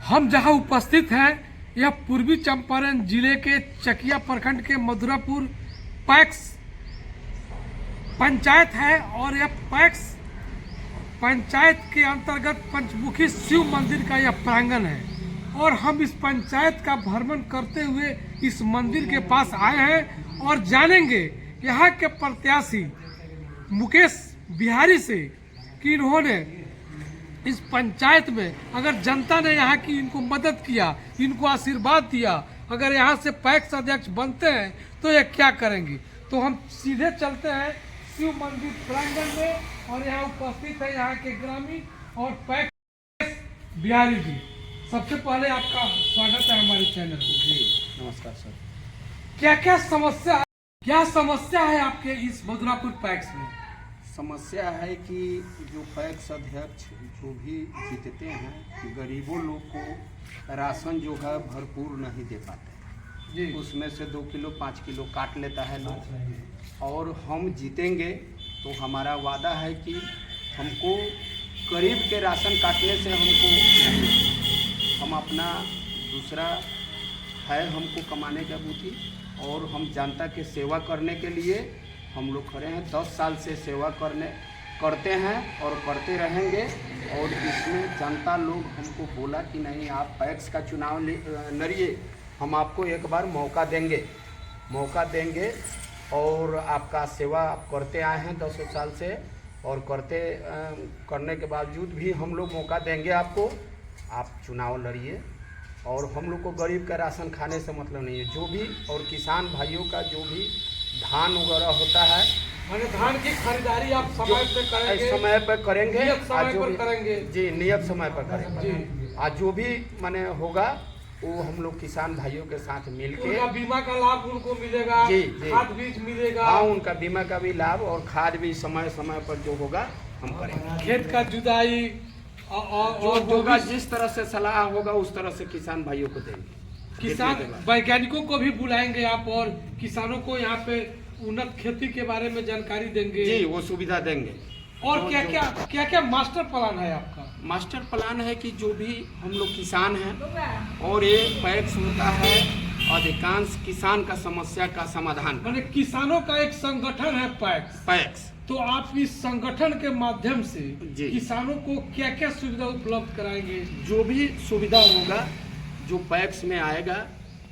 हम जहां उपस्थित हैं यह पूर्वी चंपारण जिले के चकिया प्रखंड के मधुरापुर पैक्स पंचायत है और यह पैक्स पंचायत के अंतर्गत पंचमुखी शिव मंदिर का यह प्रांगण है और हम इस पंचायत का भ्रमण करते हुए इस मंदिर के पास आए हैं और जानेंगे यहाँ के प्रत्याशी मुकेश बिहारी से कि इन्होंने इस पंचायत में अगर जनता ने यहाँ की इनको मदद किया, इनको आशीर्वाद दिया, अगर यहाँ से पैक्स अध्यक्ष बनते हैं तो ये क्या करेंगे। तो हम सीधे चलते हैं शिव मंदिर प्रांगण में और यहाँ उपस्थित है यहाँ के ग्रामीण और पैक्स बिहारी जी। सबसे पहले आपका स्वागत है हमारे चैनल में। जी नमस्कार सर। क्या समस्या है आपके इस मधुरापुर पैक्स में? समस्या है कि जो पैक्स अध्यक्ष जो भी जीतते हैं गरीबों लोग को राशन जो है भरपूर नहीं दे पाते जी। उसमें से 2 किलो 5 किलो काट लेता है लोग। और हम जीतेंगे तो हमारा वादा है कि हमको गरीब के राशन काटने से हम अपना दूसरा है हमको कमाने का बुद्धि और हम जनता के सेवा करने के लिए हम लोग खड़े हैं। 10 साल से सेवा करते हैं और करते रहेंगे। और इसमें जनता लोग हमको बोला कि नहीं आप पैक्स का चुनाव लड़िए, हम आपको एक बार मौका देंगे और आपका सेवा आप करते आए हैं 10 साल से और करने के बावजूद भी हम लोग मौका देंगे आपको, आप चुनाव लड़िए। और हम लोग को गरीब का राशन खाने से मतलब नहीं है। जो भी और किसान भाइयों का जो भी धान वगैरह होता है मैंने धान की खरीदारी आप समय पे करेंगे, समय पर करेंगे, नियत समय पर करेंगे जी, नियत समय पर करेंगे। आज जो भी माने होगा वो हम लोग किसान भाइयों के साथ मिलके बीमा का लाभ उनको मिलेगा जी, खाद बीज मिलेगा। हाँ, उनका बीमा का भी लाभ और खाद भी समय समय पर जो होगा हम करेंगे। खेत का जुताई और जो होगा जिस तरह से सलाह होगा उस तरह से किसान भाइयों को देंगे। किसान वैज्ञानिकों को भी बुलाएंगे आप और किसानों को यहाँ पे उन्नत खेती के बारे में जानकारी देंगे जी, वो सुविधा देंगे। और क्या क्या मास्टर प्लान है आपका? मास्टर प्लान है कि जो भी हम लोग किसान हैं और ये पैक्स होता है अधिकांश किसान का समस्या का समाधान, माने किसानों का एक संगठन है पैक्स। तो आप इस संगठन के माध्यम से किसानों को क्या क्या सुविधा उपलब्ध कराएंगे? जो भी सुविधा होगा जो पैक्स में आएगा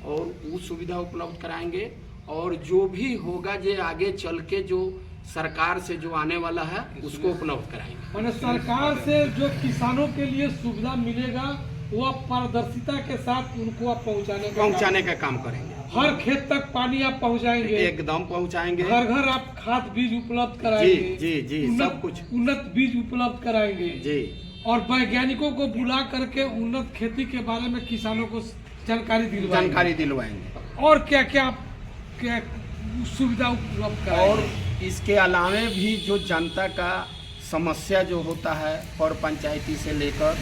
और वो सुविधा उपलब्ध कराएंगे। और जो भी होगा जो आगे चल के जो सरकार से जो आने वाला है उसको उपलब्ध कराएंगे। माने सरकार से जो किसानों के लिए सुविधा मिलेगा वो आप पारदर्शिता के साथ उनको आप पहुंचाने का काम करेंगे। हर खेत तक पानी आप पहुंचाएंगे? एकदम पहुंचाएंगे। घर घर आप खाद बीज उपलब्ध कराएंगे? जी, सब कुछ उन्नत बीज उपलब्ध कराएंगे जी। और वैज्ञानिकों को बुला करके उन्नत खेती के बारे में किसानों को जानकारी दिलवाएंगे। और क्या सुविधा उपलब्ध कराएंगे? और इसके अलावे भी जो जनता का समस्या जो होता है पर पंचायती से लेकर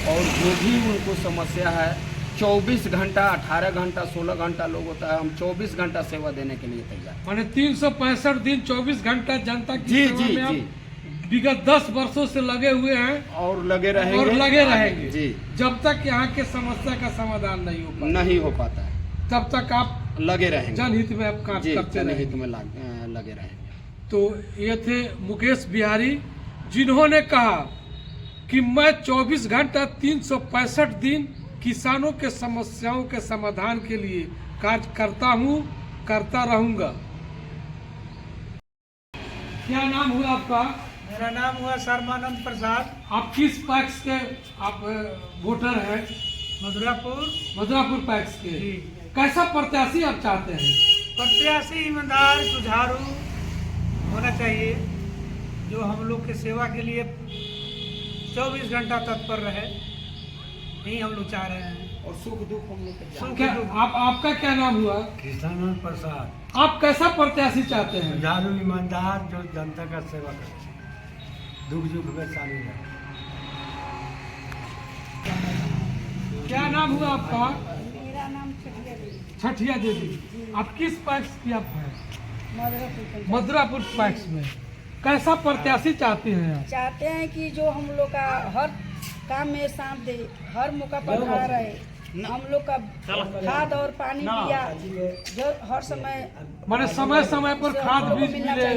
और जो भी उनको समस्या है 24 घंटा 18 घंटा 16 घंटा लोग होता है, हम 24 घंटा सेवा देने के लिए तैयार। माने 365 दिन 24 घंटा जनता की सेवा में आप विगत 10 वर्षों से लगे हुए हैं और लगे रहेंगे जी। जब तक यहाँ के समस्या का समाधान नहीं हो पाता है तब तक आप लगे रहेंगे, जनहित में आप काम करते जनहित में लगे रहेंगे। तो ये थे मुकेश बिहारी जिन्होंने कहा कि मैं 24 घंटा 365 दिन किसानों के समस्याओं के समाधान के लिए कार्य करता हूँ, करता रहूंगा। क्या नाम हुआ आपका? मेरा नाम हुआ शर्मानंद प्रसाद। आप किस पैक्स के आप वोटर हैं? मधुरापुर पैक्स के। कैसा प्रत्याशी आप चाहते हैं? प्रत्याशी ईमानदार जुझारू होना चाहिए जो हम लोग के सेवा के लिए 24 घंटा तत्पर रहे, यही हम लोग चाह रहे हैं। और सुख दुख हम लोग आपका क्या नाम हुआ? कृष्णानंद प्रसाद। आप कैसा प्रत्याशी चाहते हैं? जुझारू ईमानदार जो जनता का सेवा करे, दुख सुख में शामिल है। क्या नाम हुआ आपका? मेरा नाम छठिया देवी। आप किस पैक्स की आप हैं? मधुरापुर पैक्स में। कैसा प्रत्याशी चाहते हैं आप? चाहते हैं कि जो हम लोग का हर काम में साथ दे, हर मौका पर खड़ा रहे, हम लोग का खाद और पानी दिया जो हर समय माने समय समय पर खाद बीज मिले,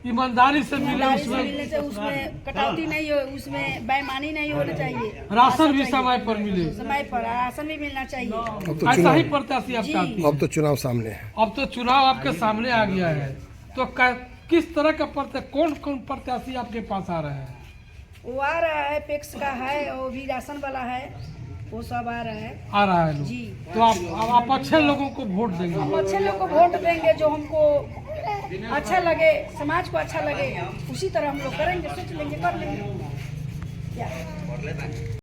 ईमानदारी से मिले, ईमानदारी से मिलने से उसमें कटौती नहीं हो, उसमें बेईमानी नहीं होना चाहिए, राशन भी समय पर मिले, समय पर राशन भी मिलना चाहिए। अब तो ऐसा ही चुनाव प्रत्याशी आप चाहती हैं? अब तो चुनाव सामने है। अब तो चुनाव आपके सामने आ गया है, तो किस तरह का कौन कौन प्रत्याशी आपके पास आ रहे हैं? वो आ रहा है, पैक्स का है, वो भी राशन वाला है, वो सब आ रहा है। आ रहा है लोग। जी। तो आप अच्छे लोगों को वोट देंगे? हम अच्छे लोग को वोट देंगे, जो हमको अच्छा लगे, समाज को अच्छा लगे, उसी तरह हम लोग करेंगे, सोच लेंगे, कर लेंगे क्या।